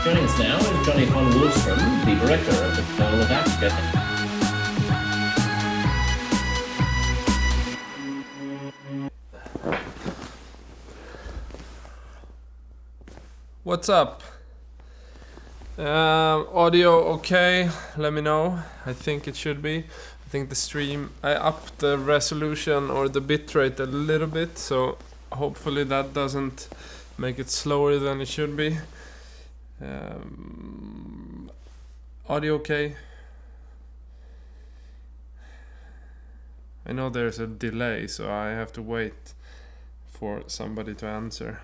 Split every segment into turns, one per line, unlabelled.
Joining us now is Jonny von Wolfstrom, the director of the Pearl of Africa.
What's up? Audio okay? Let me know. I think it should be. I think the stream, I upped the resolution or the bitrate a little bit, so hopefully that doesn't make it slower than it should be. Audio okay? I know there's a delay, so I have to wait for somebody to answer.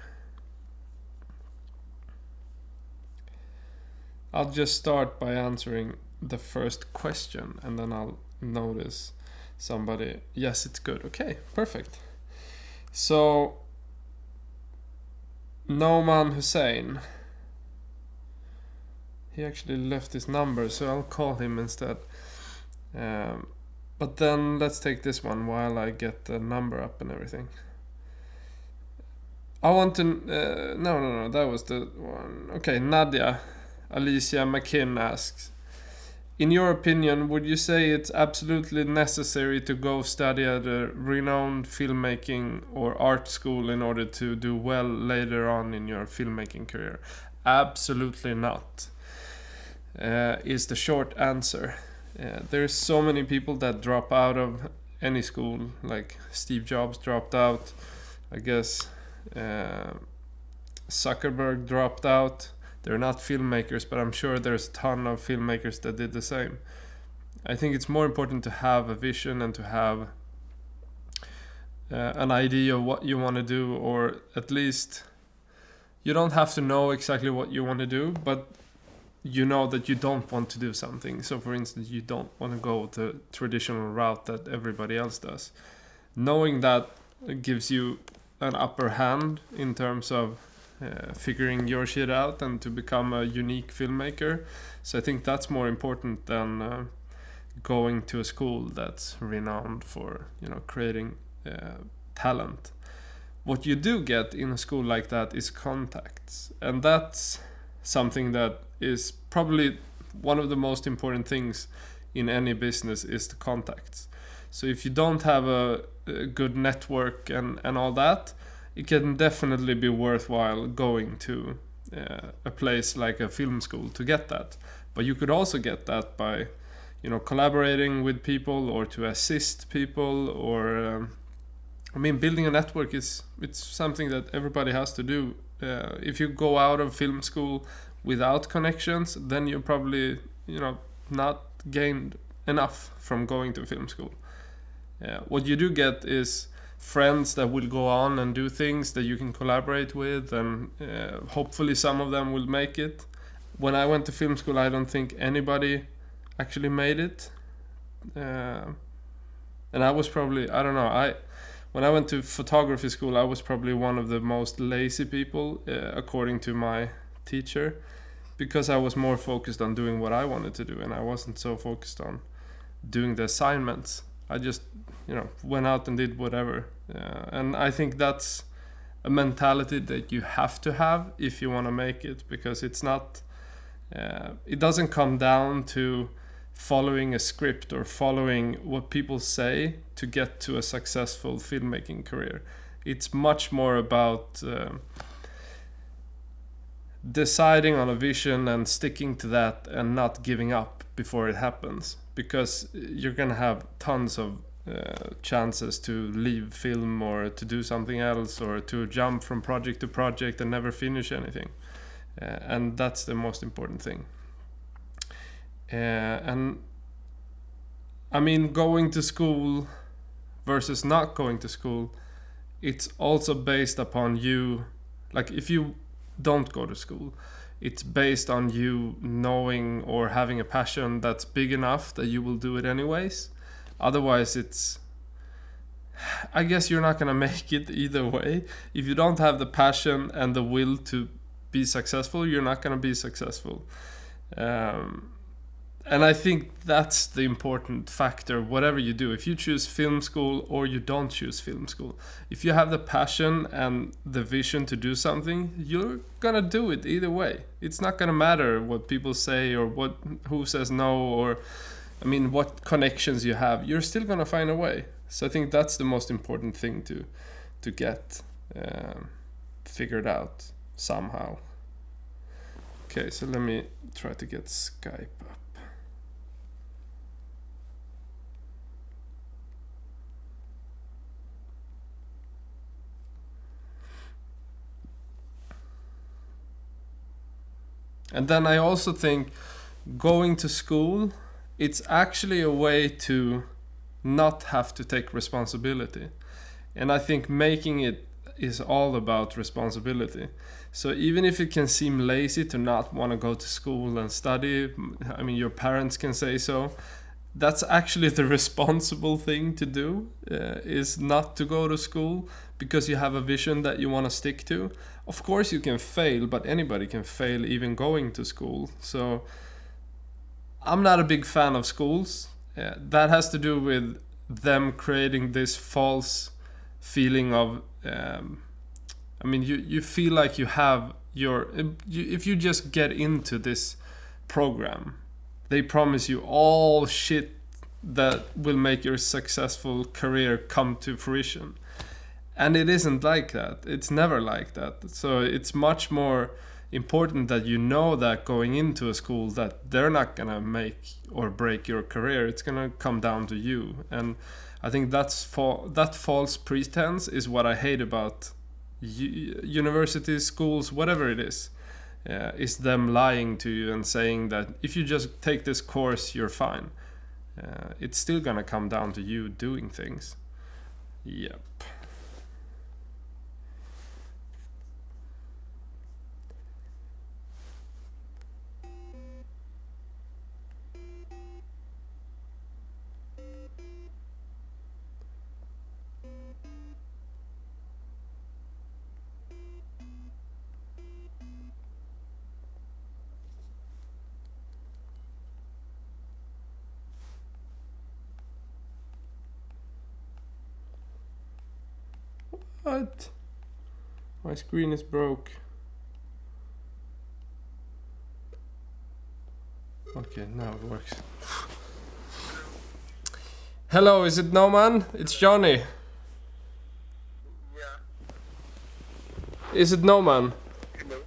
I'll just start by answering the first question and then I'll notice somebody. Yes, it's good. Okay, perfect. So, Noman Hussein. He actually left his number, so I'll call him instead. But then let's take this one while I get the number up and everything. I want to... No, that was the one. Okay, Nadia. Alicia McKinn asks, in your opinion, would you say it's absolutely necessary to go study at a renowned filmmaking or art school in order to do well later on in your filmmaking career? Absolutely not, is the short answer. There's so many people that drop out of any school, like Steve Jobs dropped out, I guess Zuckerberg dropped out. They're not filmmakers, but I'm sure there's a ton of filmmakers that did the same. I think it's more important to have a vision and to have an idea of what you want to do, or at least you don't have to know exactly what you want to do, but you know that you don't want to do something. So for instance, you don't want to go the traditional route that everybody else does. Knowing that gives you an upper hand in terms of figuring your shit out and to become a unique filmmaker. So I think that's more important than going to a school that's renowned for, creating talent. What you do get in a school like that is contacts, and that's something that is probably one of the most important things in any business, is the contacts. So if you don't have a good network and all that, it can definitely be worthwhile going to a place like a film school to get that. But you could also get that by, collaborating with people or to assist people, or building a network it's something that everybody has to do. If you go out of film school without connections, then you're probably, not gained enough from going to film school. What you do get is friends that will go on and do things that you can collaborate with, and hopefully some of them will make it. When I went to film school, I don't think anybody actually made it, and I was probably, when I went to photography school, I was probably one of the most lazy people, according to my teacher, because I was more focused on doing what I wanted to do, and I wasn't so focused on doing the assignments. I just, went out and did whatever. And I think that's a mentality that you have to have if you want to make it, because it's not, it doesn't come down to following a script or following what people say to get to a successful filmmaking career. It's much more about deciding on a vision and sticking to that and not giving up before it happens, because you're gonna have tons of chances to leave film or to do something else or to jump from project to project and never finish anything, and that's the most important thing. And going to school versus not going to school, it's also based upon you. Like, if you don't go to school, it's based on you knowing or having a passion that's big enough that you will do it anyways. Otherwise, I guess you're not gonna make it either way. If you don't have the passion and the will to be successful, you're not gonna be successful. And I think that's the important factor, whatever you do. If you choose film school or you don't choose film school, if you have the passion and the vision to do something, you're gonna do it either way. It's not gonna matter what people say or who says no, or I mean what connections you have. You're still gonna find a way. So I think that's the most important thing to get figured out somehow. Okay, so let me try to get Skype up. And then I also think going to school, it's actually a way to not have to take responsibility. And I think making it is all about responsibility. So even if it can seem lazy to not want to go to school and study, I mean, your parents can say so. That's actually the responsible thing to do, is not to go to school because you have a vision that you want to stick to. Of course you can fail, but anybody can fail even going to school. So I'm not a big fan of schools. That has to do with them creating this false feeling of I mean, you feel like you have if you just get into this program, they promise you all shit that will make your successful career come to fruition. And it isn't like that. It's never like that. So it's much more important that you know that going into a school that they're not gonna make or break your career. It's gonna come down to you. And I think that false pretense is what I hate about universities, schools, whatever it is them lying to you and saying that if you just take this course, you're fine. It's still gonna come down to you doing things. Yep. What? My screen is broke. Okay, now it works. Hello, is it Noman? It's Jonny.
Yeah.
Is it Noman?
Hello.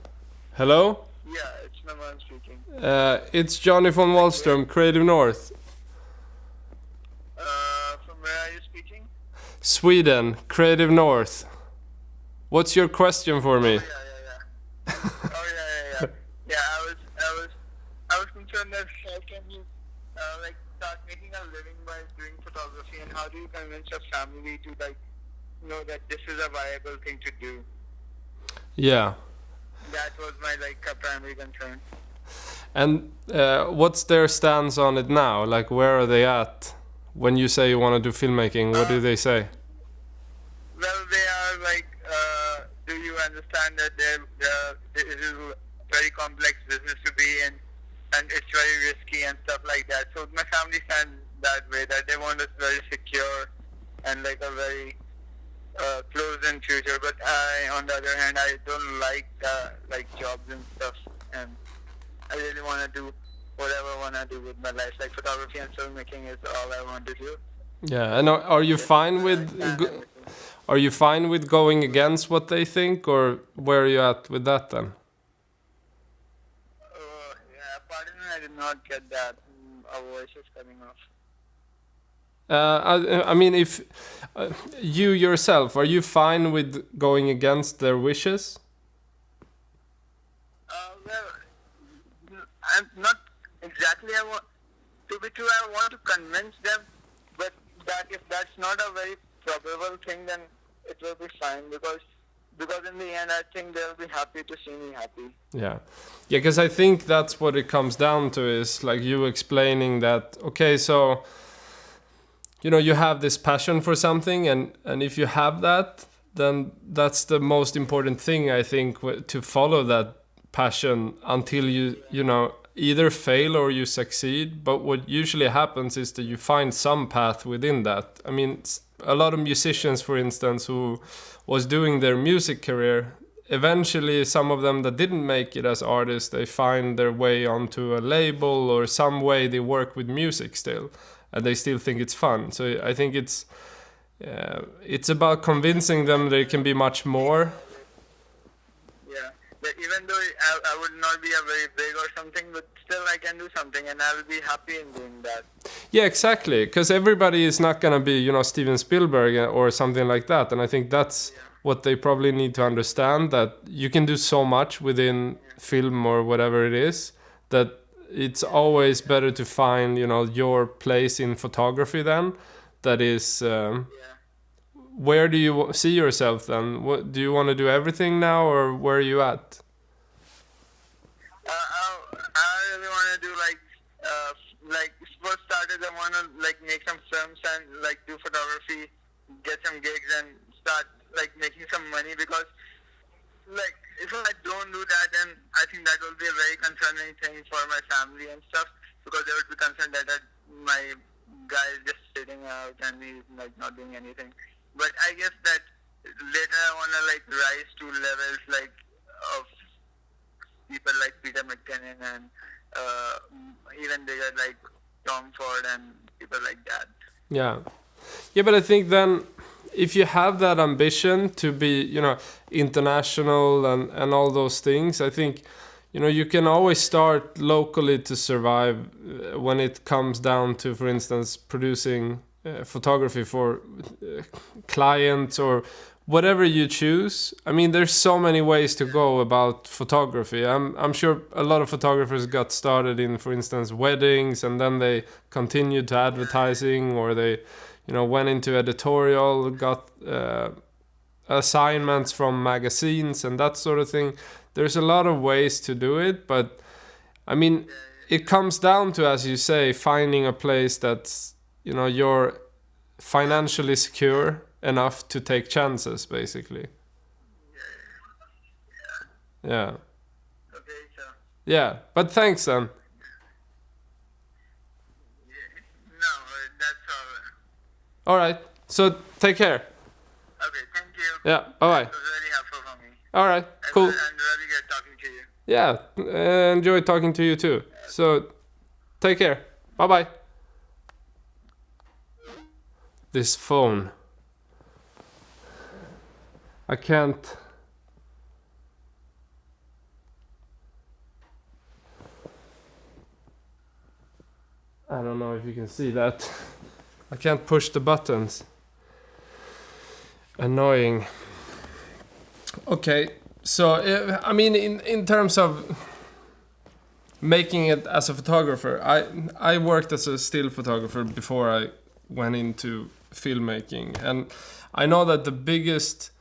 Hello?
Yeah, it's Naman speaking.
It's Jonny from Wallström, Creative North.
From where are you speaking?
Sweden, Creative North. What's your question for me?
Oh, yeah. Yeah, I was concerned that how can you like start making a living by doing photography, and how do you convince your family to like know that this is a viable thing to do?
Yeah.
That was my like primary concern.
And what's their stance on it now? Like, where are they at? When you say you want to do filmmaking, what do they say?
Well, they are like, do you understand that it is a very complex business to be in, and it's very risky and stuff like that. So my family stands that way, that they want us very secure and like a very close-in future. But on the other hand, I don't like like jobs and stuff, and I really want to do whatever I want to do with my life. Like photography and filmmaking is all I want to do.
Yeah, and are you fine with are you fine with going against what they think, or where are you at with that then?
Yeah, pardon me, I did not get that. Our voice is coming off.
I mean, if you yourself, are you fine with going against their wishes?
Well, I'm not exactly. I want to be true. I want to convince them, but that if that's not a very probable thing, then it will be fine, because in the end, I think they'll be happy to see me happy.
Yeah, because I think that's what it comes down to, is like you explaining that, okay, so you know, you have this passion for something, and if you have that, then that's the most important thing, I think, to follow that passion until you know, either fail or you succeed, but what usually happens is that you find some path within that. I mean, a lot of musicians, for instance, who was doing their music career, eventually some of them that didn't make it as artists, they find their way onto a label or some way they work with music still, and they still think it's fun. So I think it's about convincing them there can be much more.
Yeah, but even though I would not be a very big or something, but still I can do something, and I will be happy in doing that.
Yeah, exactly. Because everybody is not gonna be, you know, Steven Spielberg or something like that, and I think that's what they probably need to understand, that you can do so much within film or whatever it is, that it's always better to find, you know, your place in photography then. That is, where do you see yourself then? What do you want to do, everything now, or where are you at?
I really want to do like first started. I want to like make some films and like do photography, get some gigs, and start like making some money, because like if I don't do that, then I think that will be a very concerning thing for my family and stuff, because they would be concerned that my guy is just sitting out and he's like not doing anything. But I guess that later I want to like rise to levels like of people like Peter McKinnon and even bigger like Tom Ford and people like that.
Yeah, but I think then if you have that ambition to be, you know, international and all those things, I think, you know, you can always start locally to survive when it comes down to, for instance, producing photography for clients or whatever you choose. I mean, there's so many ways to go about photography. I'm sure a lot of photographers got started in, for instance, weddings, and then they continued to advertising, or they, you know, went into editorial, got assignments from magazines and that sort of thing. There's a lot of ways to do it, but I mean, it comes down to, as you say, finding a place that's, you know, you're financially secure enough to take chances, basically. Yeah.
Okay, so.
Yeah, but thanks then.
No, that's all.
All right, so take care.
Okay, thank you.
Yeah, bye-bye.
It was really helpful for me.
All right, cool.
And really good talking to you.
Yeah, enjoy talking to you too. So, take care. Bye-bye. This phone. I can't... I don't know if you can see that. I can't push the buttons. Annoying. Okay, so I mean, in terms of making it as a photographer, I worked as a still photographer before I went into filmmaking, and I know that the biggest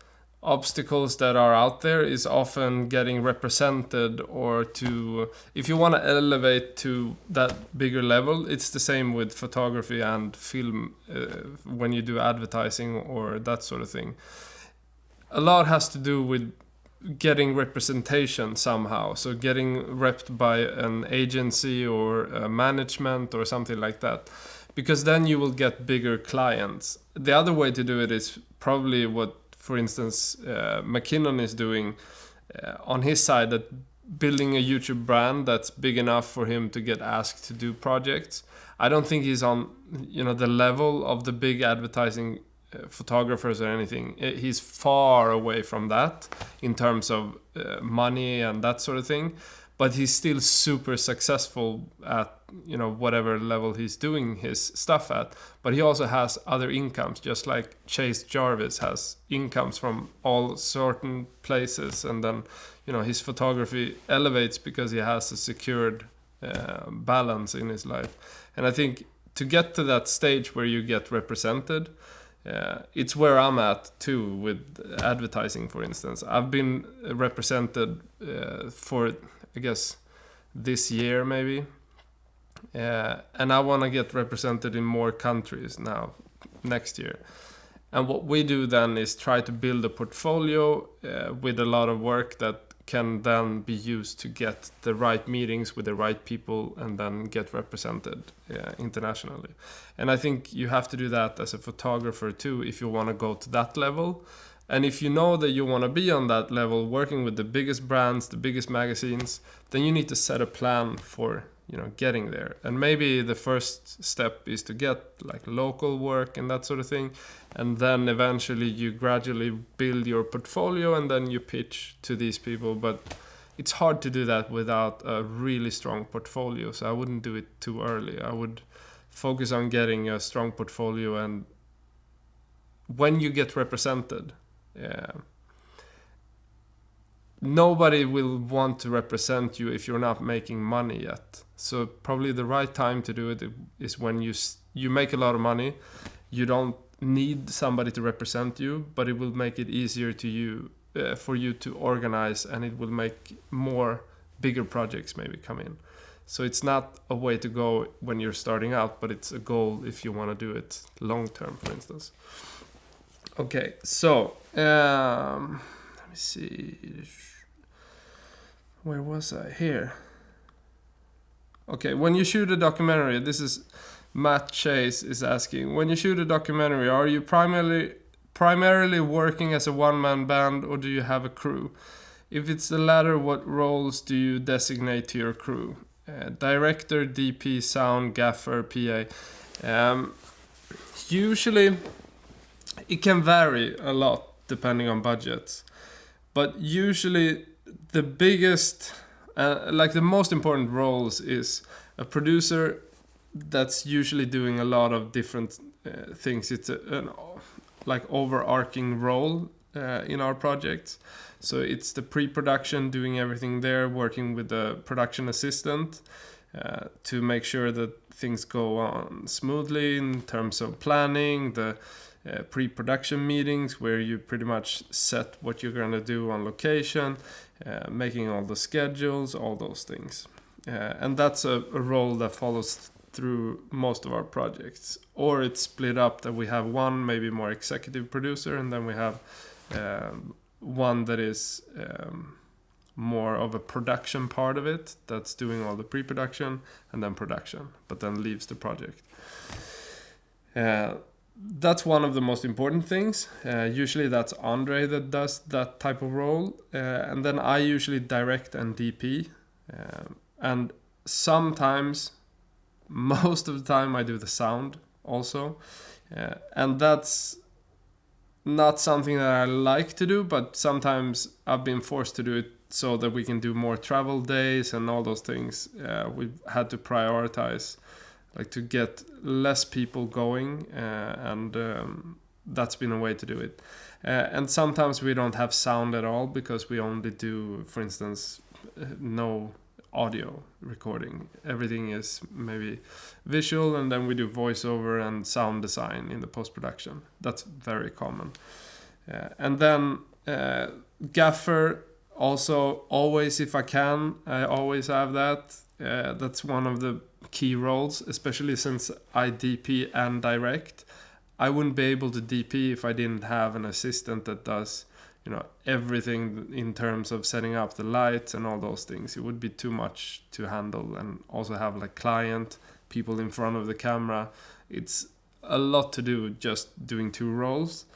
obstacles that are out there is often getting represented, or to, if you want to elevate to that bigger level, it's the same with photography and film when you do advertising or that sort of thing. A lot has to do with getting representation somehow, so getting repped by an agency or a management or something like that, because then you will get bigger clients. The other way to do it is probably what, for instance, McKinnon is doing on his side, that building a YouTube brand that's big enough for him to get asked to do projects. I don't think he's on, you know, the level of the big advertising photographers or anything. He's far away from that in terms of money and that sort of thing, but he's still super successful at, you know, whatever level he's doing his stuff at. But he also has other incomes, just like Chase Jarvis has incomes from all certain places, and then, you know, his photography elevates because he has a secured balance in his life. And I think to get to that stage where you get represented, it's where I'm at too with advertising, for instance. I've been represented for, I guess, this year maybe, and I want to get represented in more countries now next year. And what we do then is try to build a portfolio with a lot of work that can then be used to get the right meetings with the right people and then get represented internationally. And I think you have to do that as a photographer too if you want to go to that level. And if you know that you want to be on that level, working with the biggest brands, the biggest magazines, then you need to set a plan for, you know, getting there. And maybe the first step is to get like local work and that sort of thing. And then eventually you gradually build your portfolio and then you pitch to these people. But it's hard to do that without a really strong portfolio. So I wouldn't do it too early. I would focus on getting a strong portfolio, and when you get represented, nobody will want to represent you if you're not making money yet. So probably the right time to do it is when you make a lot of money. You don't need somebody to represent you, but it will make it easier for you to organize, and it will make more bigger projects maybe come in. So it's not a way to go when you're starting out, but it's a goal if you want to do it long term, for instance. Okay, so let me see. Where was I? Here. Okay, when you shoot a documentary, this is Matt Chase is asking, when you shoot a documentary, are you primarily working as a one-man band, or do you have a crew? If it's the latter, what roles do you designate to your crew? Director, DP, sound, gaffer, PA. Usually it can vary a lot depending on budgets, but usually the biggest, the most important roles is a producer that's usually doing a lot of different things. It's an overarching role in our projects. So it's the pre-production, doing everything there, working with the production assistant to make sure that things go on smoothly in terms of planning, the pre-production meetings where you pretty much set what you're going to do on location, making all the schedules, all those things. And that's a role that follows through most of our projects. Or it's split up that we have one maybe more executive producer, and then we have one that is more of a production part of it, that's doing all the pre-production and then production, but then leaves the project. That's one of the most important things. Usually that's Andre that does that type of role. And then I usually direct and DP. And sometimes, most of the time, I do the sound also. And that's not something that I like to do, but sometimes I've been forced to do it so that we can do more travel days and all those things. We've had to prioritize, to get less people going, and that's been a way to do it. And sometimes we don't have sound at all because we only do, for instance, no audio recording. Everything is maybe visual, and then we do voiceover and sound design in the post-production. That's very common. And then gaffer also, always, if I can, I always have that. That's one of the key roles, especially since I DP and direct. I wouldn't be able to DP if I didn't have an assistant that does, everything in terms of setting up the lights and all those things. It would be too much to handle, and also have client people in front of the camera. It's a lot to do just doing two roles.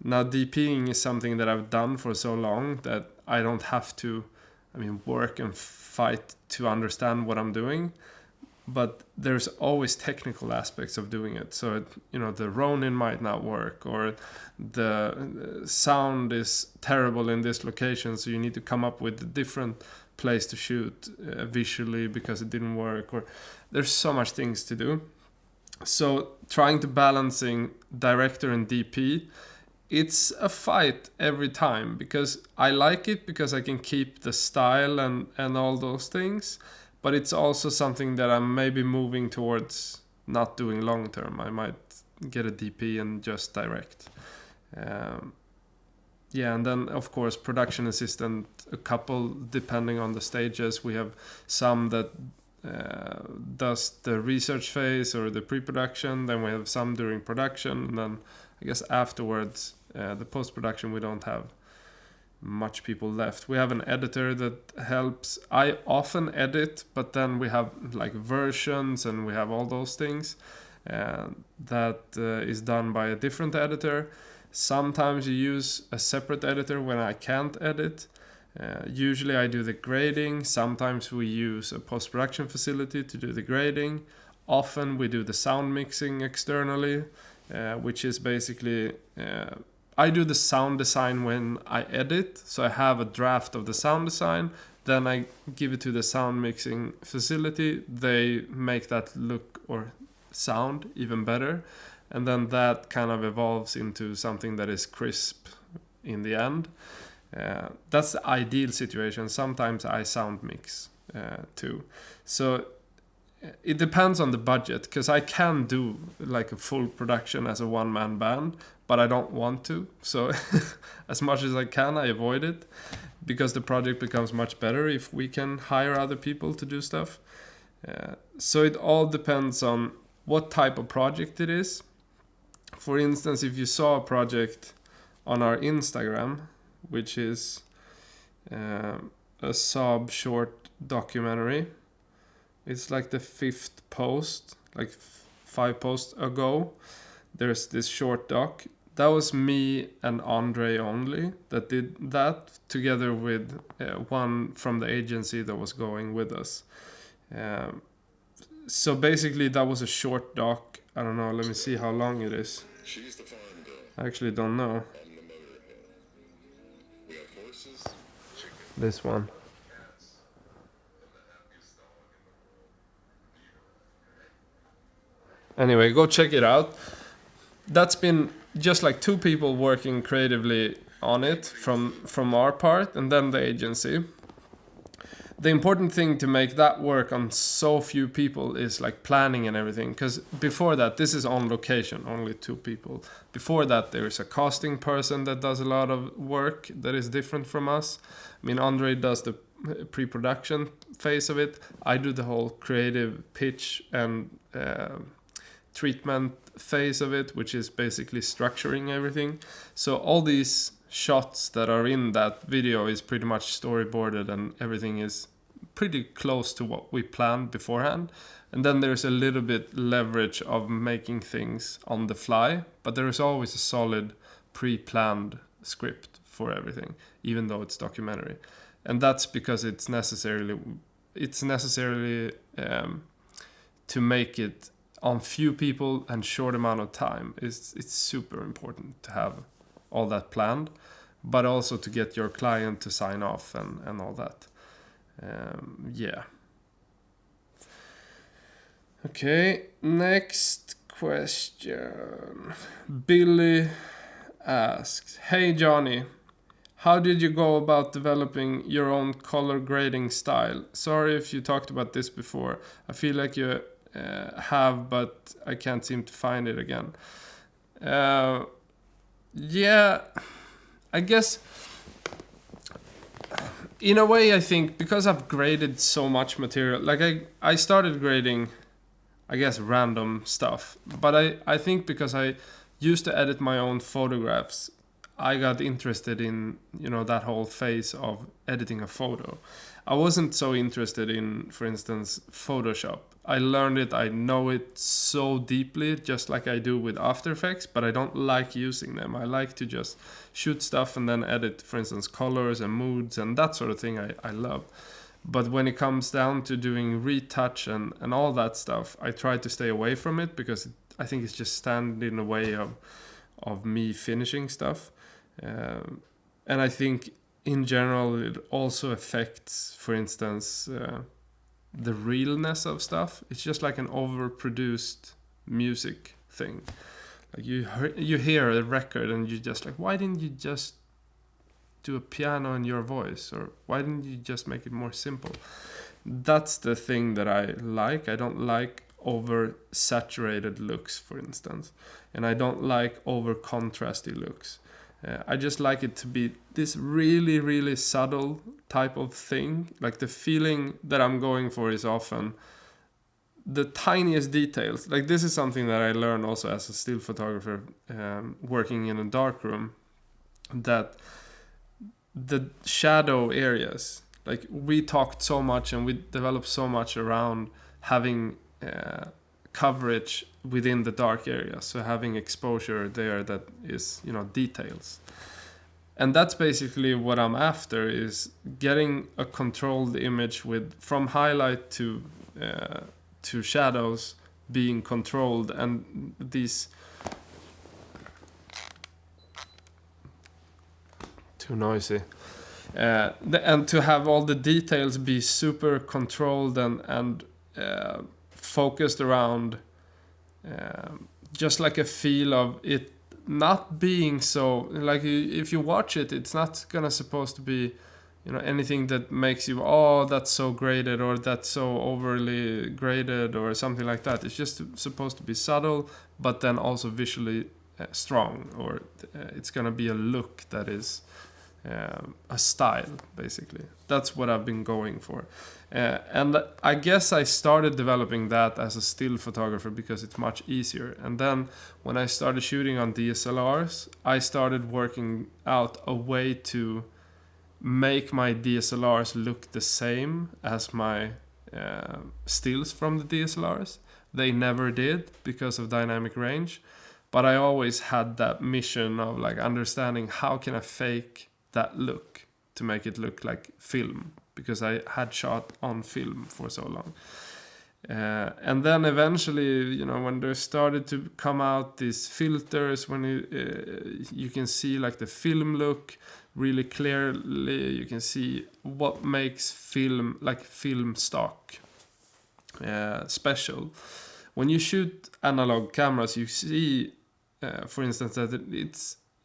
Now DPing is something that I've done for so long that I don't have to work and fight to understand what I'm doing. But there's always technical aspects of doing it. So, the Ronin might not work, or the sound is terrible in this location, so you need to come up with a different place to shoot visually because it didn't work. Or there's so much things to do. So trying to balancing director and DP, it's a fight every time, because I like it because I can keep the style and all those things. But it's also something that I'm maybe moving towards not doing long term. I might get a DP and just direct. And then of course production assistant, a couple depending on the stages. We have some that does the research phase or the pre-production. Then we have some during production, and then I guess afterwards the post-production we don't have much people left. We have an editor that helps. I often edit, but then we have like versions and we have all those things that is done by a different editor. Sometimes you use a separate editor when I can't edit. Usually I do the grading. Sometimes we use a post-production facility to do the grading. Often we do the sound mixing externally, which is basically I do the sound design when I edit. So I have a draft of the sound design. Then I give it to the sound mixing facility. They make that look or sound even better. And then that kind of evolves into something that is crisp in the end. That's the ideal situation. Sometimes I sound mix too. So it depends on the budget, because I can do like a full production as a one-man band, but I don't want to. So as much as I can, I avoid it, because the project becomes much better if we can hire other people to do stuff. So it all depends on what type of project it is. For instance, if you saw a project on our Instagram, which is a Saab short documentary, it's like the 5th post, like 5 posts ago. There's this short doc. That was me and Andre only that did that, together with one from the agency that was going with us. So basically that was a short doc. I don't know, let me see how long it is.
She's the farm girl.
I actually don't know.
I'm the motorhead. We have horses, chicken,
This one.
cats, and the happiest dog in the world.
Anyway, go check it out. That's been just like 2 people working creatively on it from our part, and then the agency. The important thing to make that work on so few people is like planning and everything, because before that, this is on location, only 2 people. Before that, there is a casting person that does a lot of work that is different from us. I mean, Andre does the pre-production phase of it. I do the whole creative pitch and treatment phase of it, which is basically structuring everything. So all these shots that are in that video is pretty much storyboarded, and everything is pretty close to what we planned beforehand. And then there's a little bit leverage of making things on the fly, but there is always a solid pre-planned script for everything, even though it's documentary. And that's because it's necessarily to make it on few people and short amount of time. It's super important to have all that planned, but also to get your client to sign off and all that. Yeah. Okay, next question. Billy asks, "Hey Jonny, how did you go about developing your own color grading style? Sorry if you talked about this before. I feel like you have, but I can't seem to find it again." Yeah, I guess in a way, I think because I've graded so much material, like I started grading, I guess, random stuff, but I think because I used to edit my own photographs, I got interested in, that whole phase of editing a photo. I wasn't so interested in, for instance, Photoshop. I learned it, I know it so deeply, just like I do with After Effects, but I don't like using them. I like to just shoot stuff and then edit, for instance, colors and moods and that sort of thing I love. But when it comes down to doing retouch and all that stuff, I try to stay away from it, because I think it's just standing in the way of me finishing stuff. And I think in general it also affects, for instance, the realness of stuff. It's just like an overproduced music thing. Like you hear a record and you just like, why didn't you just do a piano in your voice, or why didn't you just make it more simple? That's the thing that I like. I don't like over saturated looks, for instance, and I don't like over contrasty looks. I just like it to be this really, really subtle type of thing. Like the feeling that I'm going for is often the tiniest details. Like this is something that I learned also as a still photographer, working in a darkroom, that the shadow areas. Like we talked so much and we developed so much around having coverage within the dark area, so having exposure there that is, you know, details. And that's basically what I'm after, is getting a controlled image with from highlight to shadows being controlled, and these too noisy. And to have all the details be super controlled and focused around just like a feel of it not being so, like if you watch it, it's not gonna supposed to be, you know, anything that makes you, oh, that's so graded or that's so overly graded or something like that. It's just supposed to be subtle, but then also visually strong, or it's gonna be a look that is a style, basically. That's what I've been going for. And I guess I started developing that as a still photographer because it's much easier. And then when I started shooting on DSLRs, I started working out a way to make my DSLRs look the same as my stills from the DSLRs. They never did because of dynamic range. But I always had that mission of like understanding how can I fake that look to make it look like film, because I had shot on film for so long. And then eventually, you know, when there started to come out these filters, when you can see like the film look really clearly, you can see what makes film, like film stock, special. When you shoot analog cameras, you see, for instance, that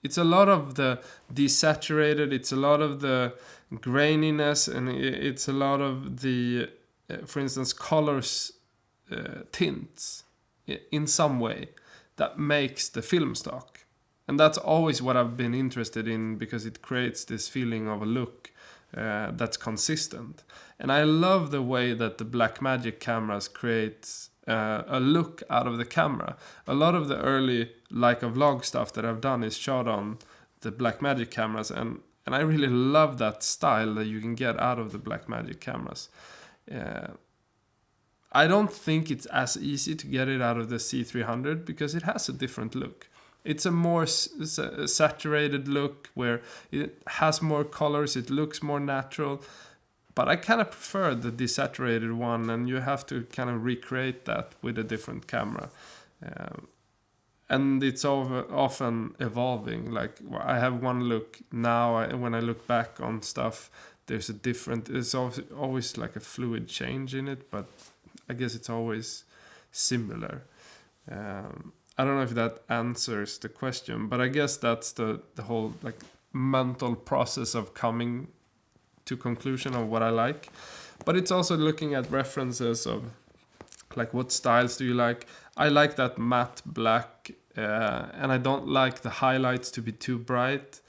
it's a lot of the desaturated, it's a lot of the graininess, and it's a lot of the, for instance, colors, tints in some way that makes the film stock. And that's always what I've been interested in, because it creates this feeling of a look that's consistent. And I love the way that the Blackmagic cameras create a look out of the camera. A lot of the early Leica vlog stuff that I've done is shot on the Blackmagic cameras, and I really love that style that you can get out of the Blackmagic cameras. I don't think it's as easy to get it out of the C300 because it has a different look. It's a more saturated look where it has more colors, it looks more natural. But I kind of prefer the desaturated one, and you have to kind of recreate that with a different camera. And it's often evolving. Like I have one look now, when I look back on stuff, there's a different, it's always like a fluid change in it, but I guess it's always similar. I don't know if that answers the question, but I guess that's the whole like mental process of coming to conclusion of what I like. But it's also looking at references of like what styles do you like. I like that matte black, and I don't like the highlights to be too bright.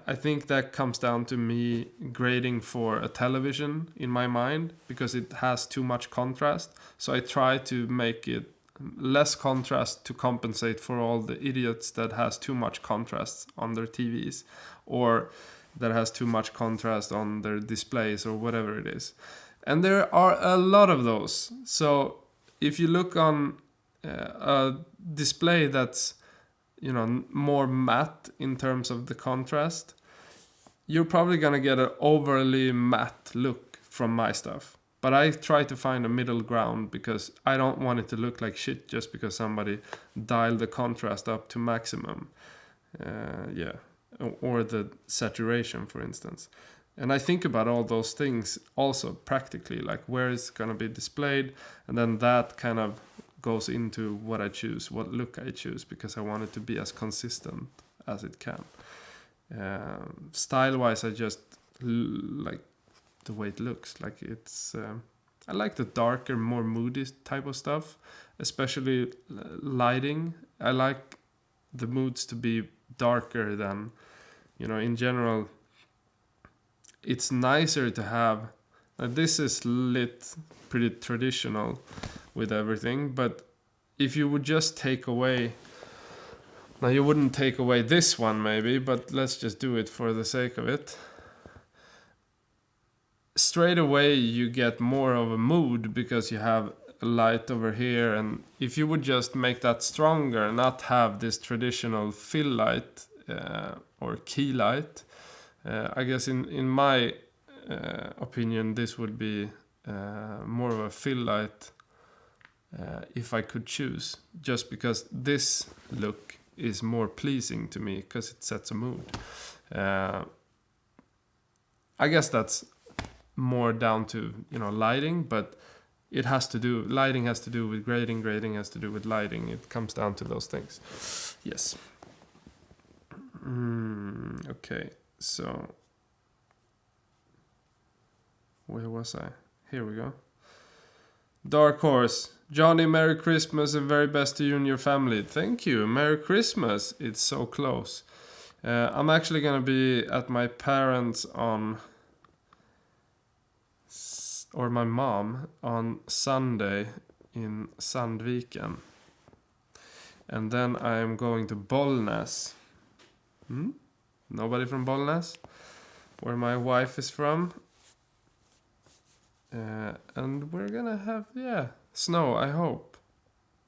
I think that comes down to me grading for a television in my mind, because it has too much contrast. So I try to make it less contrast to compensate for all the idiots that has too much contrast on their TVs, or that has too much contrast on their displays, or whatever it is. And there are a lot of those. So if you look on a display that's, you know, more matte in terms of the contrast, you're probably gonna get an overly matte look from my stuff. But I try to find a middle ground, because I don't want it to look like shit just because somebody dialed the contrast up to maximum. Or the saturation, for instance. And I think about all those things also practically, like where it's going to be displayed, and then that kind of goes into what I choose, what look I choose, because I want it to be as consistent as it can. Style-wise, I just like the way it looks. Like it's, I like the darker, more moody type of stuff, especially lighting. I like the moods to be darker than, you know, in general. It's nicer to have, this is lit pretty traditional with everything, but if you would just take away, now you wouldn't take away this one maybe, but let's just do it for the sake of it. straight away you get more of a mood because you have a light over here, and if you would just make that stronger and not have this traditional fill light or key light, I guess in my opinion this would be more of a fill light if I could choose, just because this look is more pleasing to me because it sets a mood. I guess that's more down to lighting, but lighting has to do with grading has to do with lighting. It comes down to those things. Yes. Okay, so where was I? Here we go. Dark Horse. Jonny, Merry Christmas and very best to you and your family. Thank you. Merry Christmas. It's so close. I'm actually going to be at my parents' or my mom on Sunday in Sandviken. And then I am going to Bollnäs. Nobody from Bollnäs? Where my wife is from. And we're gonna have, snow, I hope.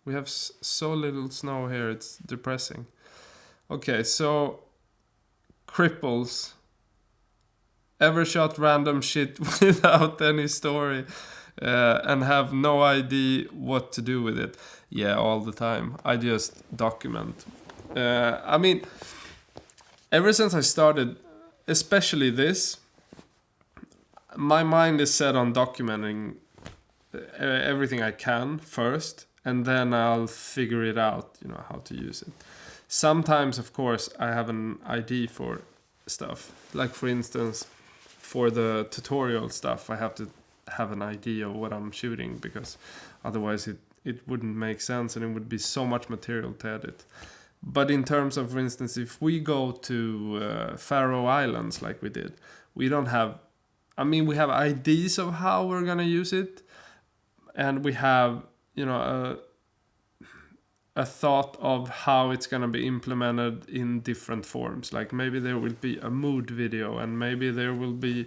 We have so little snow here, it's depressing. Okay, so cripples. Ever shot random shit without any story and have no idea what to do with it? Yeah, all the time. I just document. I mean, ever since I started, especially this, my mind is set on documenting everything I can first, and then I'll figure it out, how to use it. Sometimes, of course, I have an idea for stuff. Like, for instance, for the tutorial stuff, I have to have an idea of what I'm shooting, because otherwise it wouldn't make sense and it would be so much material to edit. But in terms of, for instance, if we go to Faroe Islands like we did, we don't have... we have ideas of how we're going to use it, and we have, a thought of how it's going to be implemented in different forms. Like maybe there will be a mood video, and maybe there will be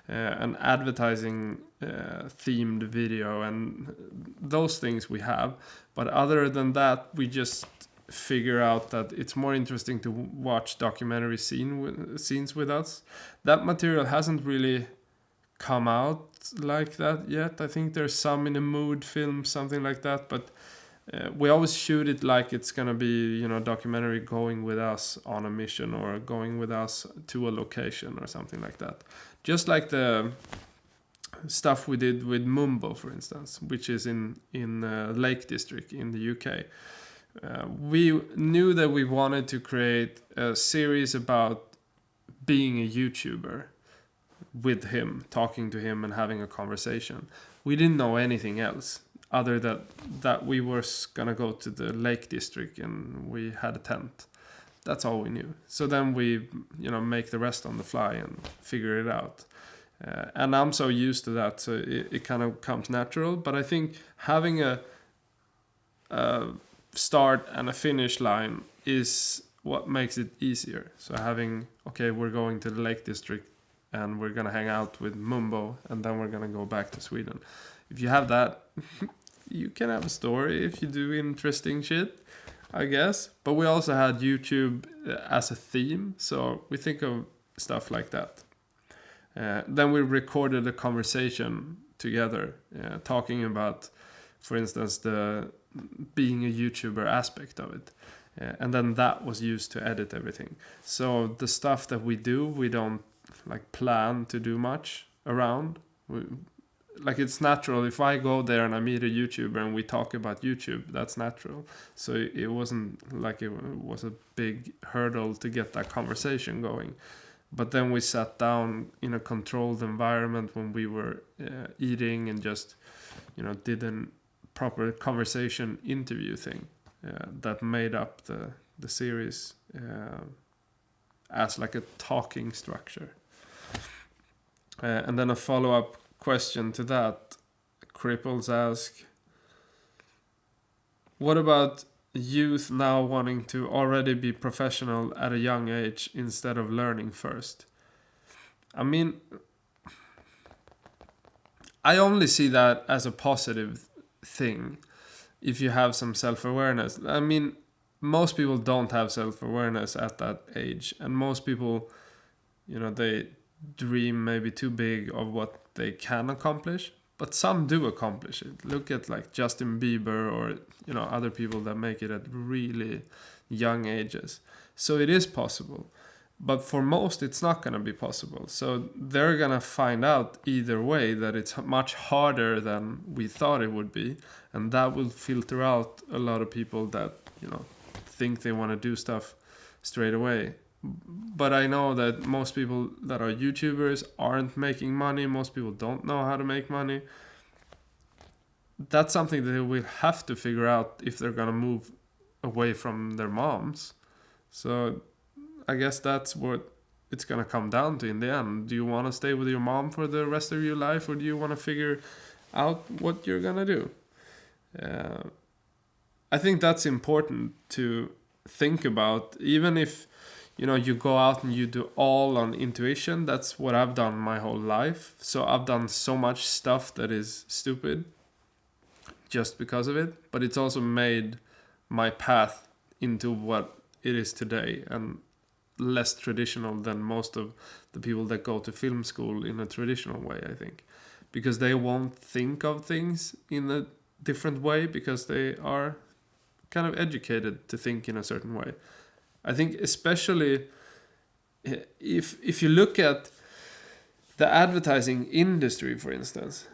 an advertising themed video, and those things we have. But other than that, we just figure out that it's more interesting to watch documentary scenes with us. That material hasn't really come out like that yet. I think there's some in a mood film, something like that, but we always shoot it like it's gonna be, documentary going with us on a mission or going with us to a location or something like that. Just like the stuff we did with Mumbo, for instance, which is in Lake District in the UK. We knew that we wanted to create a series about being a YouTuber with him, talking to him and having a conversation. We didn't know anything else other than that we were gonna go to the Lake District and we had a tent. That's all we knew. So then we, make the rest on the fly and figure it out. And I'm so used to that, so it kind of comes natural. But I think having a start and a finish line is what makes it easier. So having, okay, we're going to the Lake District and we're gonna hang out with Mumbo, and then we're gonna go back to Sweden. If you have that, you can have a story if you do interesting shit, I guess. But we also had YouTube as a theme, so we think of stuff like that. Then we recorded a conversation together, talking about, for instance, the being a YouTuber aspect of it. And then that was used to edit everything. So the stuff that we do, we don't plan to do much around. It's natural. If I go there and I meet a YouTuber and we talk about YouTube, that's natural. So it wasn't like it was a big hurdle to get that conversation going. But then we sat down in a controlled environment when we were eating and just, did a proper conversation interview thing that made up the series as like a talking structure. And then a follow-up question to that. Cripples ask, what about youth now wanting to already be professional at a young age instead of learning first? I only see that as a positive thing if you have some self-awareness. I mean, most people don't have self-awareness at that age, and most people, they dream maybe too big of what they can accomplish, but some do accomplish it. Look at like Justin Bieber or other people that make it at really young ages. So it is possible. But for most, it's not going to be possible. So they're going to find out either way that it's much harder than we thought it would be. And that will filter out a lot of people that, think they want to do stuff straight away. But I know that most people that are YouTubers aren't making money. Most people don't know how to make money. That's something that they will have to figure out if they're going to move away from their moms. So I guess that's what it's going to come down to in the end. Do you want to stay with your mom for the rest of your life, or do you want to figure out what you're going to do? I think that's important to think about. Even if, you go out and you do all on intuition, that's what I've done my whole life. So I've done so much stuff that is stupid just because of it, but it's also made my path into what it is today, and less traditional than most of the people that go to film school in a traditional way, I think, because they won't think of things in a different way because they are kind of educated to think in a certain way. I think especially if you look at the advertising industry, for instance,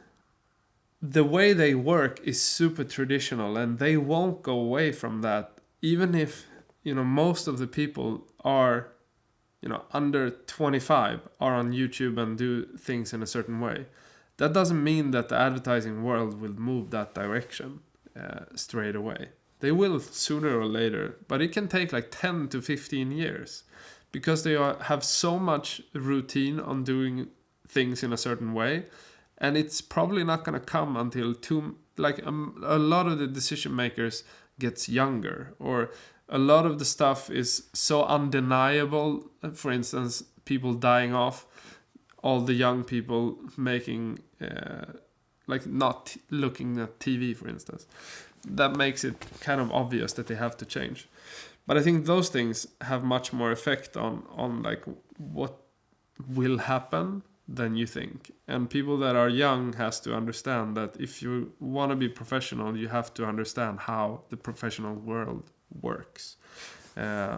the way they work is super traditional, and they won't go away from that, even if most of the people are under 25 are on YouTube and do things in a certain way. That doesn't mean that the advertising world will move that direction straight away. They will sooner or later, but it can take like 10 to 15 years because they have so much routine on doing things in a certain way, and it's probably not going to come until a lot of the decision makers gets younger, or a lot of the stuff is so undeniable. For instance, people dying off, all the young people making not looking at TV, for instance. That makes it kind of obvious that they have to change. But I think those things have much more effect on like what will happen than you think. And people that are young has to understand that if you want to be professional, you have to understand how the professional world works.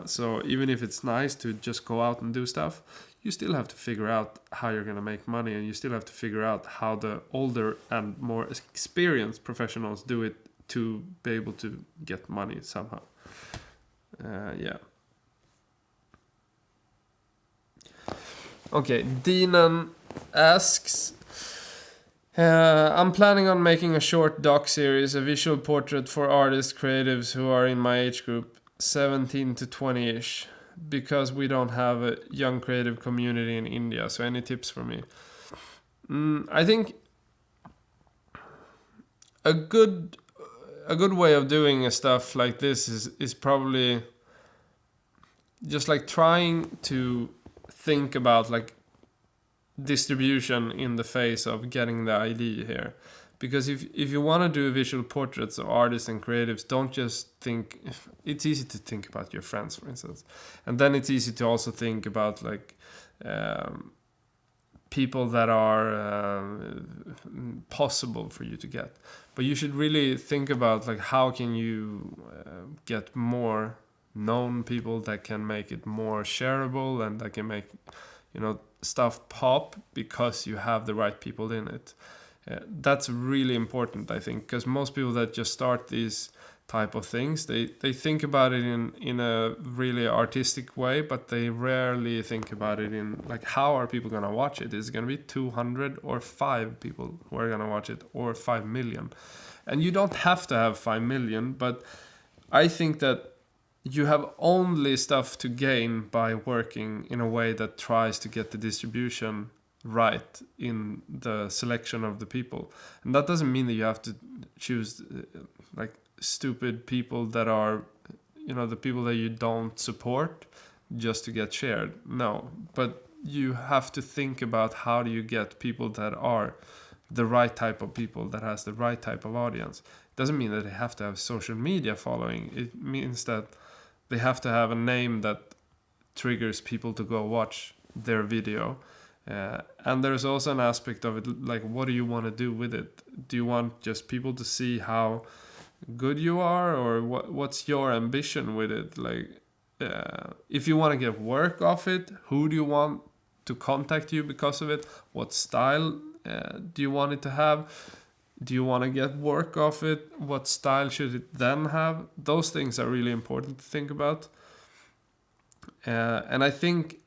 So even if it's nice to just go out and do stuff, you still have to figure out how you're going to make money, and you still have to figure out how the older and more experienced professionals do it to be able to get money somehow. Okay, Dinan asks, I'm planning on making a short doc series, a visual portrait for artists, creatives who are in my age group, 17 to 20-ish, because we don't have a young creative community in India. So any tips for me? I think a good way of doing a stuff like this is probably just like trying to think about like distribution in the face of getting the idea here. Because if you want to do visual portraits of artists and creatives, don't just think. It's easy to think about your friends, for instance, and then it's easy to also think about like people that are possible for you to get. But you should really think about like how can you get more known people that can make it more shareable and that can make stuff pop because you have the right people in it. That's really important, I think, because most people that just start these type of things, they think about it in a really artistic way, but they rarely think about it in like, how are people gonna watch it? Is it gonna be 200 or 5 people who are gonna watch it, or 5 million? And you don't have to have 5 million, but I think that you have only stuff to gain by working in a way that tries to get the distribution right in the selection of the people. And that doesn't mean that you have to choose like stupid people that are the people that you don't support just to get shared. No, but you have to think about how do you get people that are the right type of people, that has the right type of audience. It doesn't mean that they have to have social media following. It means that they have to have a name that triggers people to go watch their video. And there's also an aspect of it, like, what do you want to do with it? Do you want just people to see how good you are, or what's your ambition with it? Like, if you want to get work off it, who do you want to contact you because of it? What style do you want it to have? Do you want to get work off it? What style should it then have? Those things are really important to think about. And I think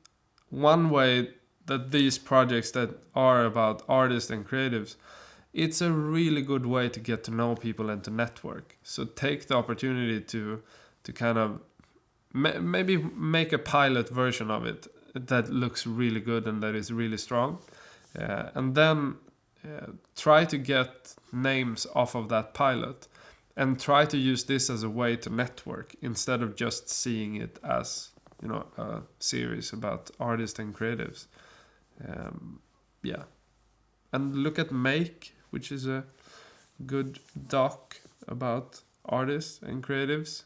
one way that these projects that are about artists and creatives, it's a really good way to get to know people and to network. So take the opportunity to kind of maybe make a pilot version of it that looks really good and that is really strong. And then try to get names off of that pilot and try to use this as a way to network instead of just seeing it as, you know, a series about artists and creatives. Yeah. And look at Make, which is a good doc about artists and creatives.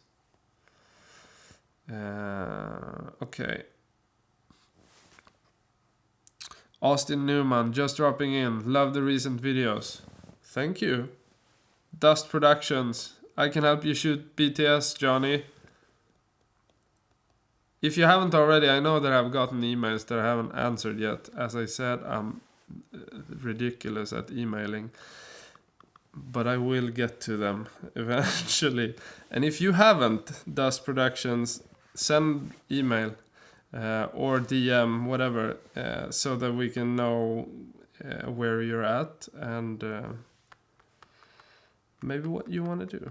Okay. Austin Newman, just dropping in. Love the recent videos. Thank you. Dust Productions. I can help you shoot BTS, Jonny. If you haven't already, I know that I've gotten emails that I haven't answered yet. As I said, I'm ridiculous at emailing. But I will get to them eventually. And if you haven't, Dust Productions, send email or DM, whatever, so that we can know where you're at and maybe what you want to do.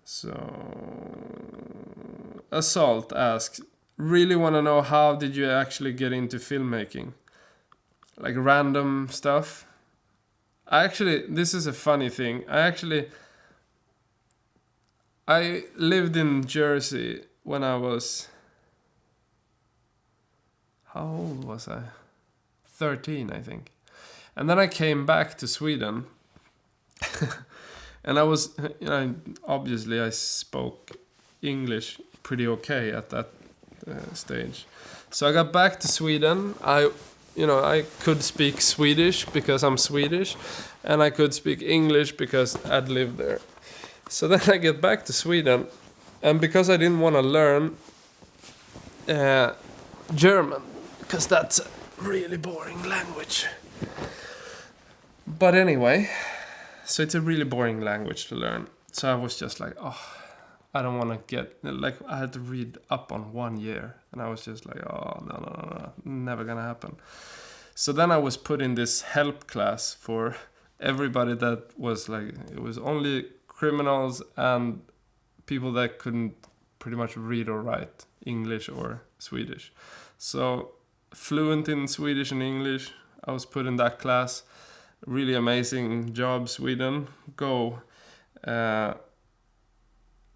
So, Assault asks, really want to know, how did you actually get into filmmaking? Like random stuff? This is a funny thing. I lived in Jersey when I was, how old was I? 13, I think. And then I came back to Sweden. And I was, you know, obviously I spoke English pretty okay at that stage. So I got back to Sweden. I could speak Swedish because I'm Swedish, and I could speak English because I'd lived there. So then I get back to Sweden, and because I didn't want to learn German, because that's a really boring language. But anyway, so it's a really boring language to learn. So I was just like, I don't want to get, like, I had to read up on 1 year. And I was just like, no, never gonna happen. So then I was put in this help class for everybody that was like, it was only criminals and people that couldn't pretty much read or write English or Swedish. So fluent in Swedish and English, I was put in that class. Really amazing job, Sweden. Go.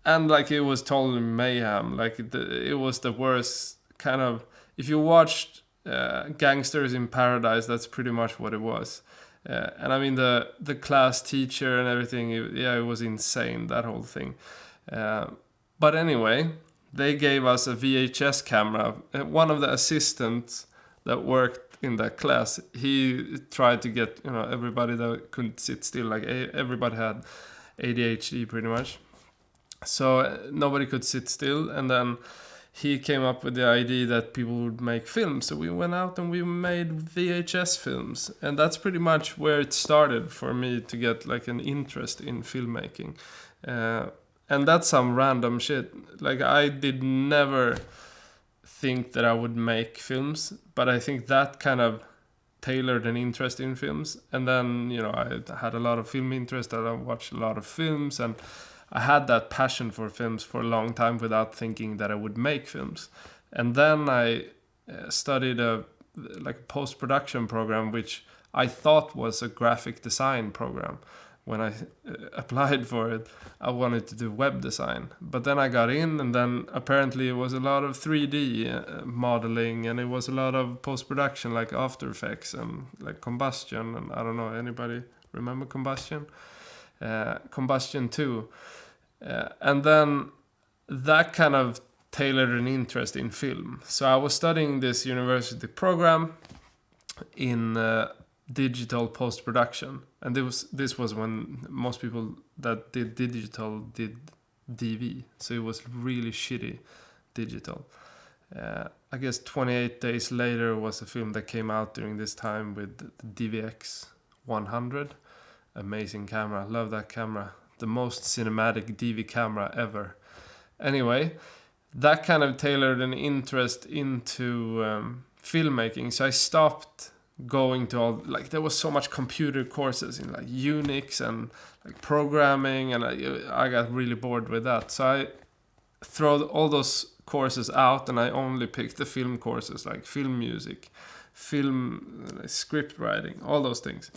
And like, it was totally mayhem. Like it was the worst kind of, if you watched Gangsters in Paradise, that's pretty much what it was. And I mean the class teacher and everything, it was insane, that whole thing. But anyway, they gave us a VHS camera. One of the assistants that worked in that class, he tried to get, you know, everybody that couldn't sit still, like everybody had ADHD pretty much, so nobody could sit still. And then he came up with the idea that people would make films, so we went out and we made VHS films, and that's pretty much where it started for me to get like an interest in filmmaking. And that's some random shit. Like, I did never think that I would make films, but I think that kind of tailored an interest in films. And then, you know, I had a lot of film interest, and I watched a lot of films, and I had that passion for films for a long time without thinking that I would make films. And then I studied a post-production program, which I thought was a graphic design program, when I applied for it, I wanted to do web design. But then I got in, and then apparently it was a lot of 3D modeling, and it was a lot of post-production, like After Effects and like Combustion, and I don't know, anybody remember Combustion? Combustion 2. And then that kind of tailored an interest in film. So I was studying this university program in digital post-production, and this was when most people that did digital did DV, so it was really shitty digital. I guess 28 Days Later was a film that came out during this time with the DVX 100. Amazing camera, love that camera, the most cinematic DV camera ever. Anyway, that kind of tailored an interest into filmmaking, so I stopped going to all, like, there was so much computer courses in like Unix and like programming, and I got really bored with that, so I threw all those courses out, and I only picked the film courses, like film music, film script writing, all those things.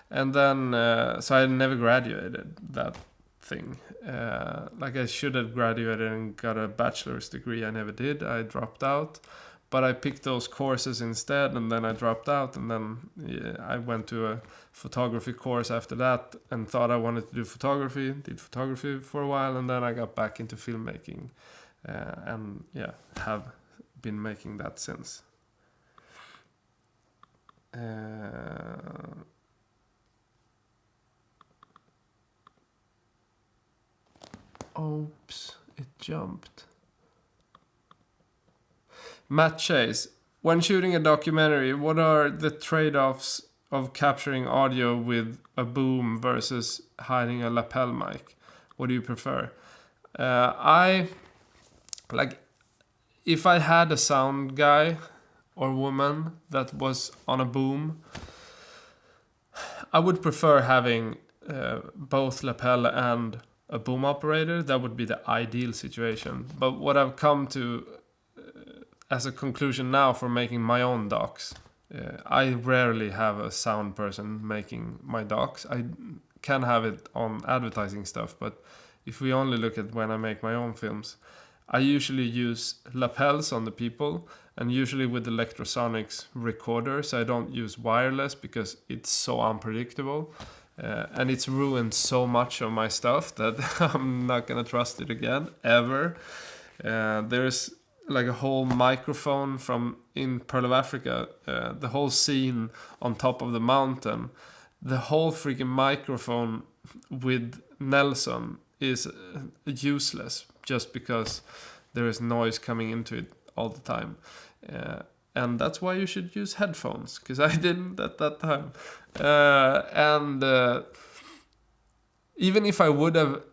And then so I never graduated that thing. Like, I should have graduated and got a bachelor's degree. I never did. I dropped out. But I picked those courses instead, and then I dropped out, and then I went to a photography course after that and thought I wanted to do photography. Did photography for a while, and then I got back into filmmaking. And yeah, have been making that since. Oops, it jumped. Matt Chase, when shooting a documentary, what are the trade-offs of capturing audio with a boom versus hiding a lapel mic? What do you prefer? I like, if I had a sound guy or woman that was on a boom, I would prefer having both lapel and a boom operator. That would be the ideal situation. But what I've come to as a conclusion now for making my own docs, I rarely have a sound person making my docs. I can have it on advertising stuff, but if we only look at when I make my own films, I usually use lapels on the people, and usually with electrosonics recorders. I don't use wireless because it's so unpredictable. And it's ruined so much of my stuff that I'm not gonna trust it again, ever. There's like a whole microphone from in Pearl of Africa, the whole scene on top of the mountain, the whole freaking microphone with Nelson is useless just because there is noise coming into it all the time. And that's why you should use headphones, because I didn't at that time. Even if I would have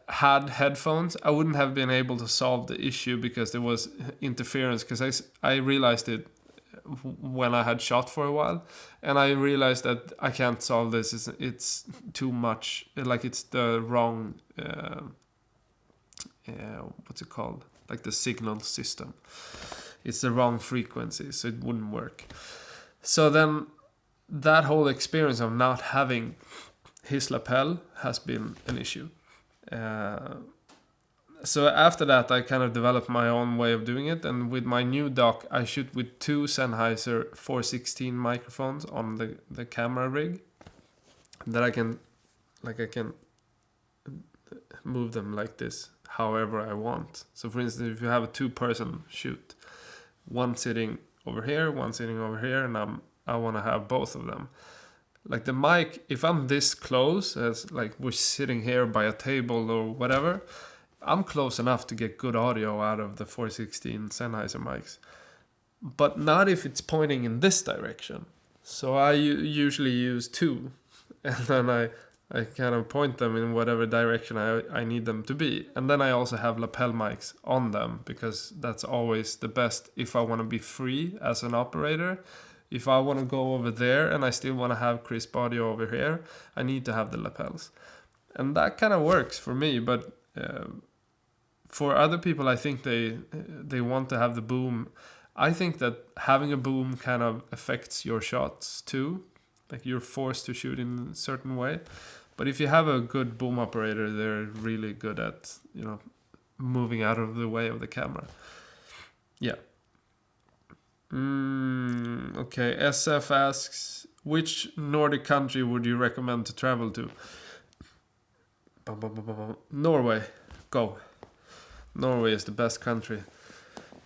had headphones, I wouldn't have been able to solve the issue because there was interference. Because I realized it when I had shot for a while, and I realized that I can't solve this. It's too much. Like, it's the wrong. What's it called? Like the signal system. It's the wrong frequency, so it wouldn't work. So then, that whole experience of not having his lapel has been an issue. So after that, I kind of developed my own way of doing it, and with my new dock, I shoot with two Sennheiser 416 microphones on the camera rig that I can move them like this however I want. So for instance, if you have a two-person shoot, one sitting over here, one sitting over here, and I want to have both of them. Like the mic, if I'm this close, as like we're sitting here by a table or whatever, I'm close enough to get good audio out of the 416 Sennheiser mics. But not if it's pointing in this direction. So I usually use two, and then I kind of point them in whatever direction I need them to be. And then I also have lapel mics on them, because that's always the best if I want to be free as an operator. If I want to go over there and I still want to have crisp audio over here, I need to have the lapels. And that kind of works for me, but for other people, I think they want to have the boom. I think that having a boom kind of affects your shots too. Like, you're forced to shoot in a certain way. But if you have a good boom operator, they're really good at, moving out of the way of the camera. Yeah. Okay, SF asks, which Nordic country would you recommend to travel to? Norway. Go. Norway is the best country.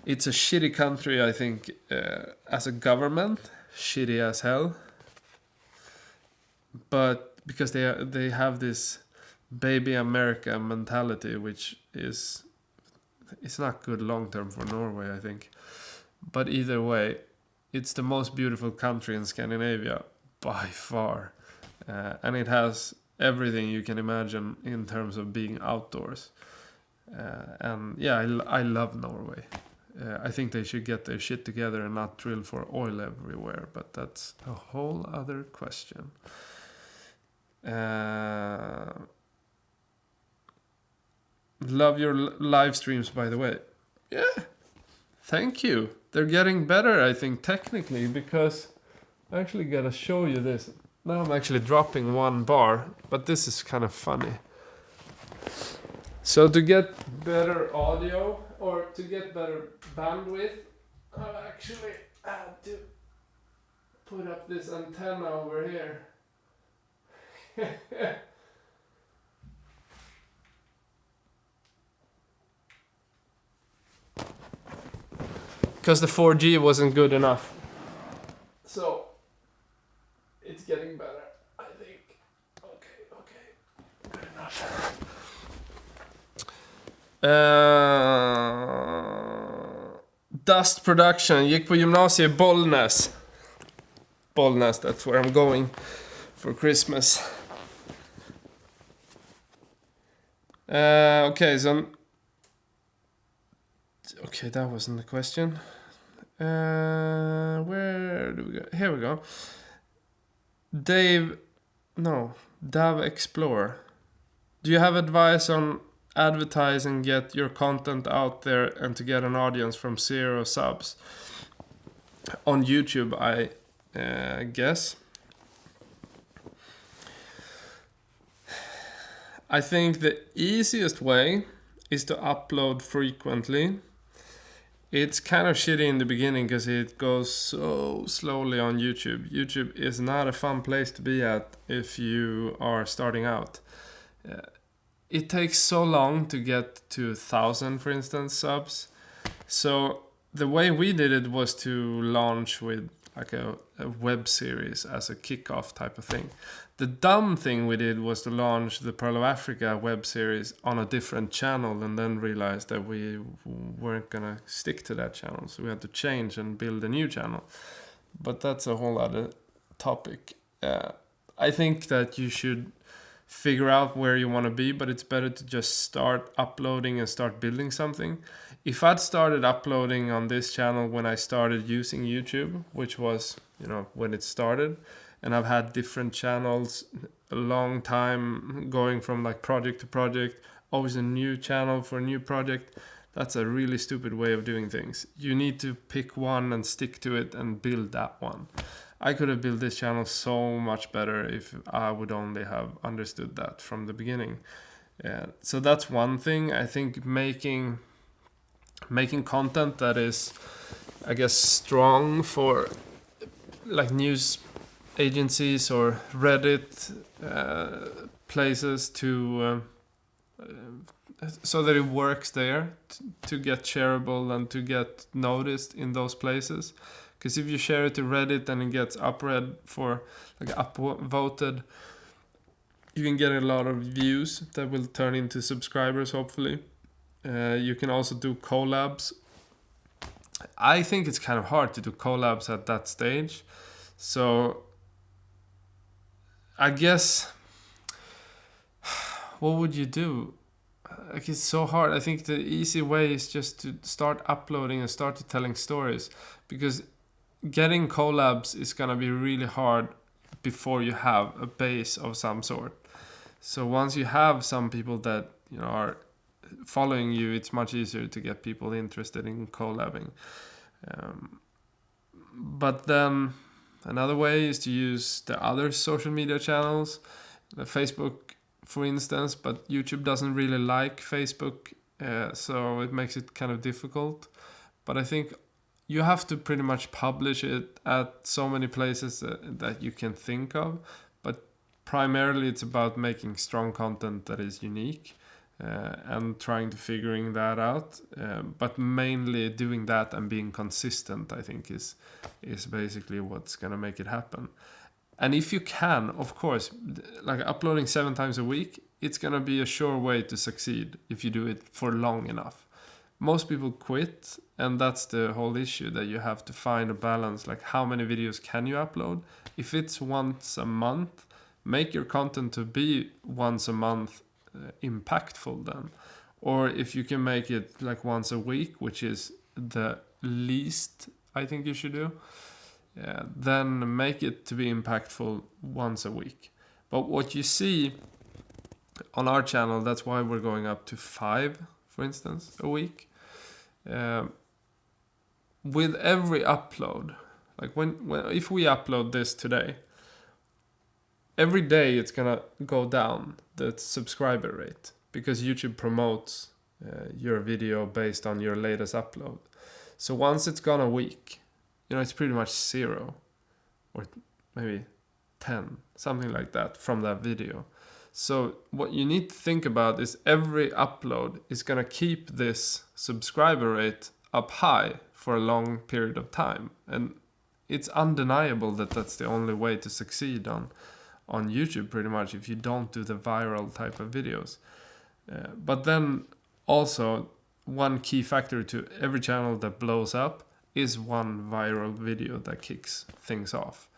It's a shitty country, I think, as a government. Shitty as hell. But because they have this baby America mentality, which is... It's not good long term for Norway, I think. But either way, it's the most beautiful country in Scandinavia by far. And it has everything you can imagine in terms of being outdoors. And yeah, I love Norway. I think they should get their shit together and not drill for oil everywhere. But that's a whole other question. Love your live streams, by the way. Yeah. Thank you. They're getting better, I think, technically, because I actually gotta show you this. Now I'm actually dropping one bar, but this is kind of funny. So to get better audio, or to get better bandwidth, I've actually had to put up this antenna over here. Because the 4G wasn't good enough. So, it's getting better, I think. Okay. Good enough. Dust Production. Gick på gymnasiet i Bollnäs. Bollnäs, that's where I'm going for Christmas. Okay, that wasn't the question. Where do we go? Here we go. Dave Explorer. Do you have advice on advertise and get your content out there and to get an audience from 0 subs? On YouTube, I guess. I think the easiest way is to upload frequently. It's kind of shitty in the beginning because it goes so slowly on YouTube. YouTube is not a fun place to be at if you are starting out. It takes so long to get to 1,000, for instance, subs. So the way we did it was to launch with like a web series as a kickoff type of thing. The dumb thing we did was to launch the Pearl of Africa web series on a different channel and then realized that we weren't gonna stick to that channel. So we had to change and build a new channel. But that's a whole other topic. I think that you should figure out where you want to be, but it's better to just start uploading and start building something. If I'd started uploading on this channel when I started using YouTube, which was, when it started, and I've had different channels a long time, going from like project to project, always a new channel for a new project, that's a really stupid way of doing things. You need to pick one and stick to it and build that one. I could have built this channel so much better if I would only have understood that from the beginning. So that's one thing. I think making content that is, I guess, strong for like news agencies or Reddit places to so that it works there to get shareable and to get noticed in those places. Because if you share it to Reddit and it gets upvoted, you can get a lot of views that will turn into subscribers, hopefully. You can also do collabs. I think it's kind of hard to do collabs at that stage. So I guess, what would you do? Like, it's so hard. I think the easy way is just to start uploading and start telling stories. Because getting collabs is going to be really hard before you have a base of some sort. So once you have some people that are following you, it's much easier to get people interested in collabing. But then another way is to use the other social media channels. Facebook, for instance, but YouTube doesn't really like Facebook, so it makes it kind of difficult. But I think you have to pretty much publish it at so many places that you can think of. But primarily it's about making strong content that is unique and trying to figuring that out. But mainly doing that and being consistent, I think, is basically what's going to make it happen. And if you can, of course, like uploading 7 times a week, it's going to be a sure way to succeed if you do it for long enough. Most people quit, and that's the whole issue, that you have to find a balance. Like, how many videos can you upload? If it's once a month, make your content to be once a month impactful then. Or if you can make it like once a week, which is the least I think you should do, then make it to be impactful once a week. But what you see on our channel, that's why we're going up to 5, for instance, a week. With every upload, like when if we upload this today, every day it's gonna go down the subscriber rate, because YouTube promotes your video based on your latest upload. So once it's gone a week, it's pretty much 0 or maybe 10, something like that from that video. So what you need to think about is every upload is going to keep this subscriber rate up high for a long period of time. And it's undeniable that that's the only way to succeed on YouTube, pretty much, if you don't do the viral type of videos. But then also, one key factor to every channel that blows up is one viral video that kicks things off.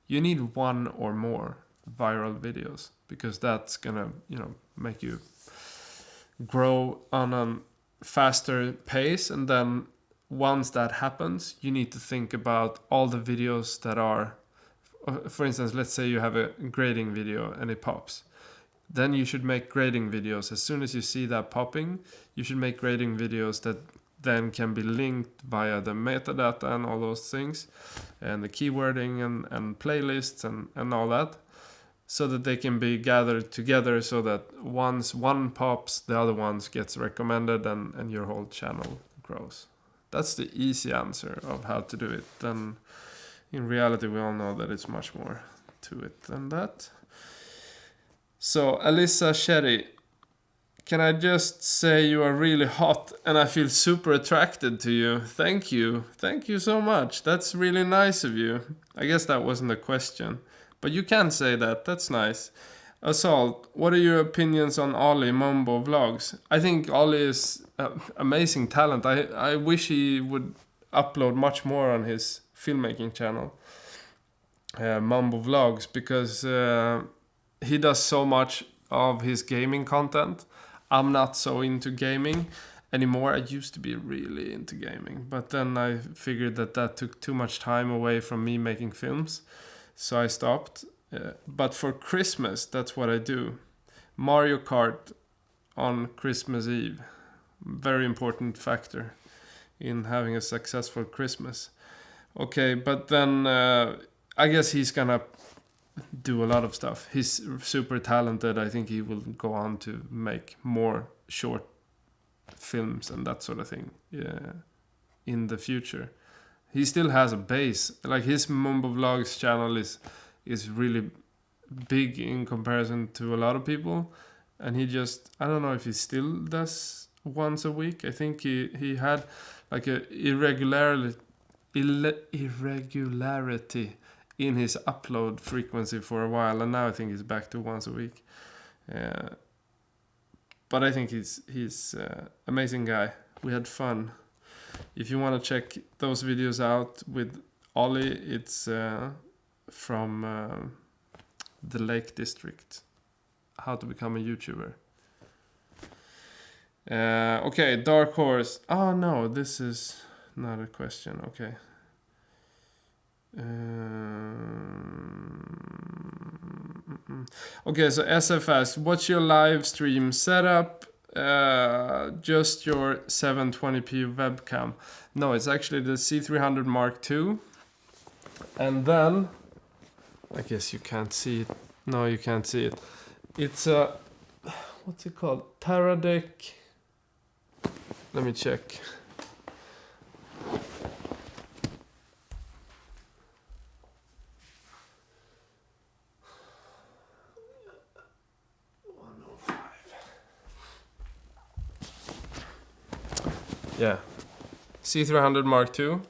You need 1 or more viral videos, because that's gonna make you grow on a faster pace. And then once that happens, you need to think about all the videos that are, for instance, let's say you have a grading video and it pops. Then you should make grading videos. As soon as you see that popping, you should make grading videos that then can be linked via the metadata and all those things, and the keywording and playlists and all that, so that they can be gathered together, so that once one pops, the other ones gets recommended, and your whole channel grows. That's the easy answer of how to do it. Then in reality, we all know that it's much more to it than that. So Alyssa Sherry, can I just say you are really hot and I feel super attracted to you? Thank you. Thank you so much. That's really nice of you. I guess that wasn't a question, but you can say that. That's nice. Assault, what are your opinions on Ollie Mumbo Vlogs? I think Ollie is amazing talent. I wish he would upload much more on his filmmaking channel, Mumbo Vlogs, because he does so much of his gaming content. I'm not so into gaming anymore. I used to be really into gaming, but then I figured that took too much time away from me making films, so I stopped. But for Christmas, that's what I do. Mario Kart on Christmas Eve. Very important factor in having a successful Christmas. Okay, but then I guess he's gonna do a lot of stuff. He's super talented. I think he will go on to make more short films and that sort of thing in the future. He still has a base. Like, his Mumbo Vlogs channel is really big in comparison to a lot of people, and he just, I don't know if he still does once a week. I think he had like a irregularity in his upload frequency for a while, and now I think he's back to once a week. But I think he's amazing guy. We had fun. If you want to check those videos out with Ollie, it's from the Lake District. How to become a YouTuber. Okay, Dark Horse. Oh no, this is not a question. Okay. Okay, so SF asks, what's your live stream setup? Just your 720p webcam. No, it's actually the C300 Mark II. And then, I guess you can't see it. No, you can't see it. It's a, what's it called? Teradek. Let me check. Yeah. C300 Mark II.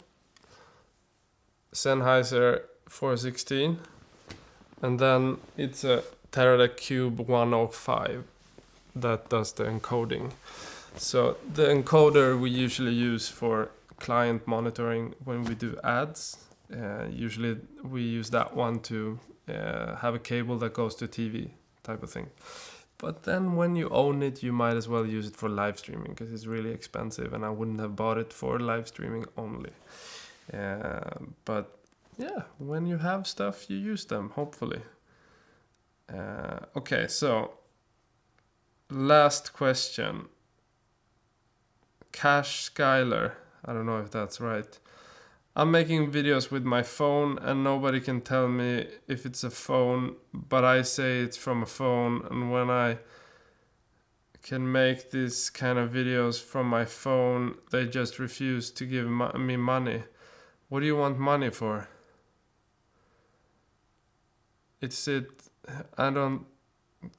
Sennheiser 416. And then it's a Teradek Cube 105 that does the encoding. So the encoder we usually use for client monitoring when we do ads. Usually we use that one to have a cable that goes to TV type of thing. But then when you own it, you might as well use it for live streaming because it's really expensive and I wouldn't have bought it for live streaming only. But yeah, when you have stuff, you use them, hopefully. Okay, so last question. Cash Skyler, I don't know if that's right. I'm making videos with my phone and nobody can tell me if it's a phone, but I say it's from a phone, and when I can make these kind of videos from my phone, they just refuse to give me money. What do you want money for? I don't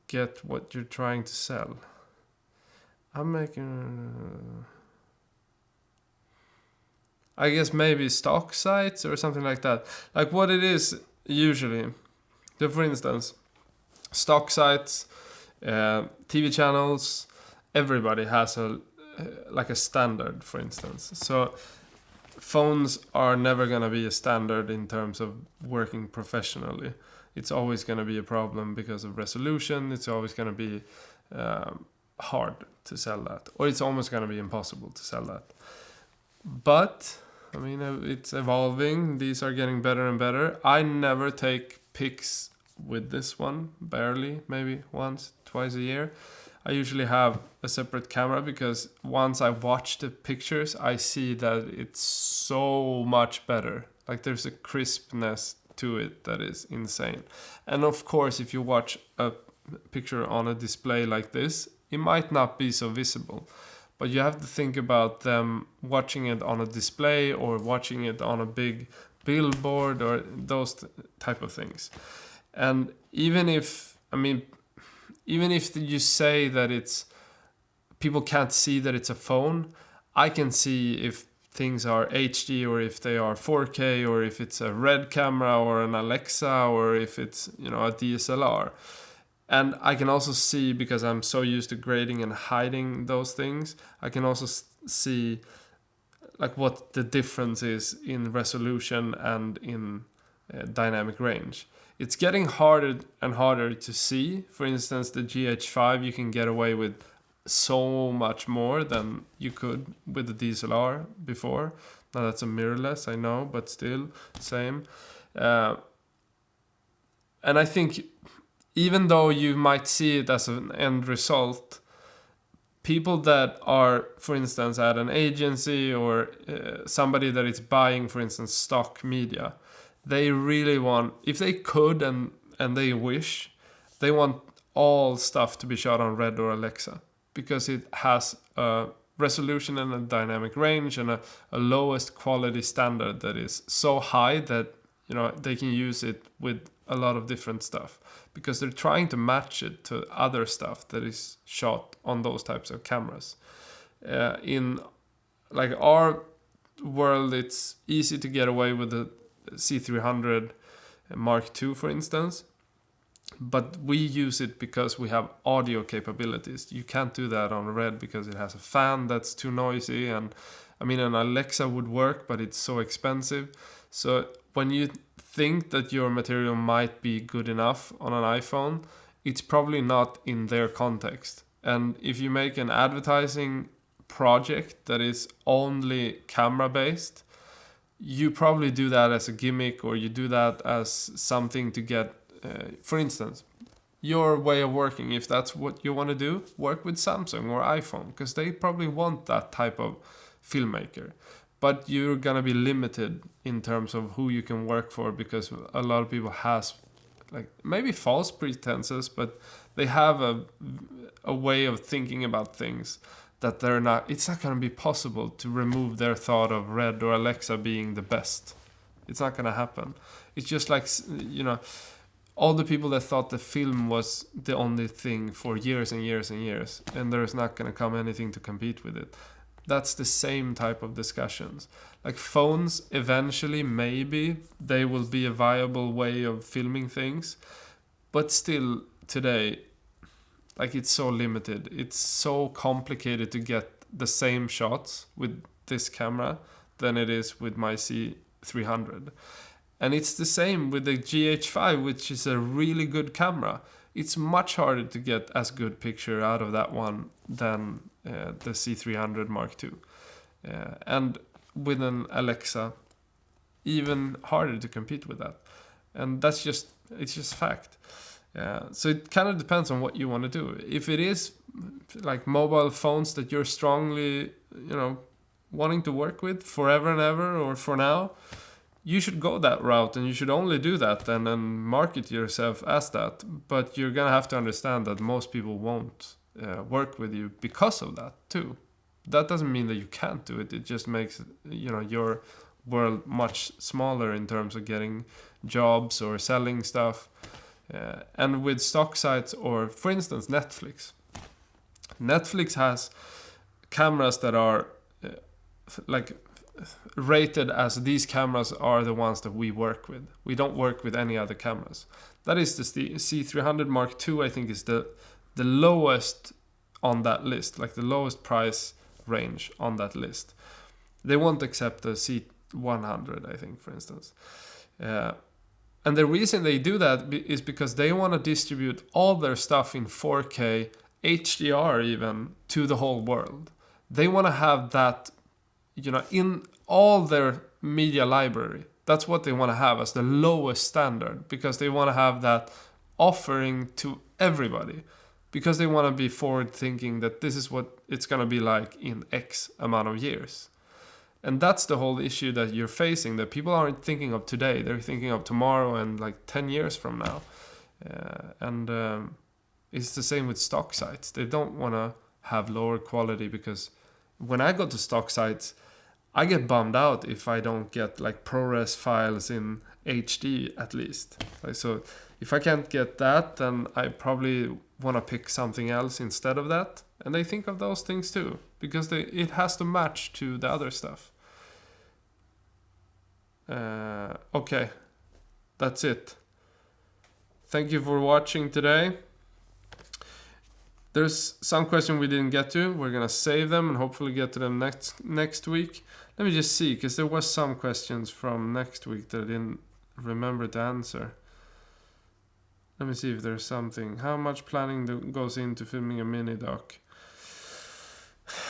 get what you're trying to sell. I'm making... I guess maybe stock sites or something like that. Like what it is usually. So for instance, stock sites, TV channels, everybody has a standard, for instance. So phones are never going to be a standard in terms of working professionally. It's always going to be a problem because of resolution. It's always going to be hard to sell that. Or it's almost going to be impossible to sell that. But, I mean, it's evolving. These are getting better and better. I never take pics with this one. Barely. Maybe once, twice a year. I usually have a separate camera because once I watch the pictures, I see that it's so much better. Like there's a crispness to it that is insane. And of course, if you watch a picture on a display like this, it might not be so visible. But you have to think about them watching it on a display or watching it on a big billboard or those type of things. And even if you say that it's, people can't see that it's a phone, I can see if things are HD or if they are 4K or if it's a Red camera or an Alexa or if it's, a DSLR. And I can also see, because I'm so used to grading and hiding those things, I can also see like what the difference is in resolution and in dynamic range. It's getting harder and harder to see. For instance, the GH5, you can get away with so much more than you could with the DSLR before. Now that's a mirrorless, I know, but still, same. And I think even though you might see it as an end result, people that are, for instance, at an agency or somebody that is buying, for instance, stock media, they really want, if they could and they wish, they want all stuff to be shot on Red or Alexa because it has a resolution and a dynamic range and a lowest quality standard that is so high that they can use it with a lot of different stuff because they're trying to match it to other stuff that is shot on those types of cameras. In like our world, it's easy to get away with the C300 Mark II, for instance, but we use it because we have audio capabilities. You can't do that on Red because it has a fan that's too noisy, and I mean an Alexa would work, but it's so expensive. So when you think that your material might be good enough on an iPhone, it's probably not in their context. And if you make an advertising project that is only camera based, you probably do that as a gimmick, or you do that as something to get, for instance, your way of working. If that's what you want to do, work with Samsung or iPhone, because they probably want that type of filmmaker. But you're gonna be limited in terms of who you can work for, because a lot of people has like maybe false pretenses, but They have a way of thinking about things that it's not going to be possible to remove their thought of Red or Alexa being the best. It's not going to happen. It's just like, all the people that thought the film was the only thing for years and years and years, and there's not going to come anything to compete with it. That's the same type of discussions. Like phones, eventually, maybe they will be a viable way of filming things, but still today, like it's so limited. It's so complicated to get the same shots with this camera than it is with my C300. And it's the same with the GH5, which is a really good camera. It's much harder to get as good picture out of that one than the C300 Mark II. And with an Alexa, even harder to compete with that. And it's just fact. So it kind of depends on what you want to do. If it is like mobile phones that you're strongly, wanting to work with forever and ever or for now, you should go that route, and you should only do that and market yourself as that. But you're going to have to understand that most people won't work with you because of that too. That doesn't mean that you can't do it. It just makes, your world much smaller in terms of getting jobs or selling stuff. And with stock sites, or for instance, Netflix has cameras that are rated as these cameras are the ones that we work with. We don't work with any other cameras. That is the C300 Mark II, I think, is the lowest on that list, like the lowest price range on that list. They won't accept the C100, I think, for instance. And the reason they do that is because they want to distribute all their stuff in 4K, HDR even, to the whole world. They want to have that, in all their media library. That's what they want to have as the lowest standard, because they want to have that offering to everybody, because they want to be forward thinking that this is what it's going to be like in X amount of years. And that's the whole issue that you're facing, that people aren't thinking of today. They're thinking of tomorrow and like 10 years from now. It's the same with stock sites. They don't want to have lower quality, because when I go to stock sites, I get bummed out if I don't get like ProRes files in HD at least. So if I can't get that, then I probably want to pick something else instead of that. And they think of those things too, because it has to match to the other stuff. Okay, that's it. Thank you for watching today. There's some question we didn't get to. We're gonna save them and hopefully get to them next week. Let me just see, because there was some questions from next week that I didn't remember to answer. Let me see if there's something. How much planning goes into filming a mini doc?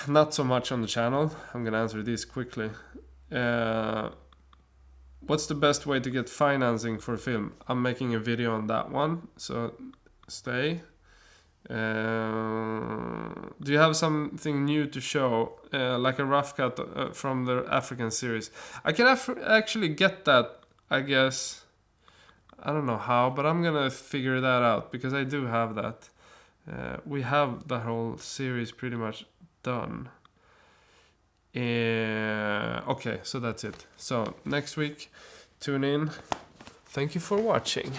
Not so much on the channel. I'm gonna answer these quickly. What's the best way to get financing for a film? I'm making a video on that one, so stay. Do you have something new to show, like a rough cut from the African series? I can actually get that, I guess. I don't know how, but I'm gonna figure that out, because I do have that. We have the whole series pretty much done. Okay, so that's it. So next week, tune in. Thank you for watching.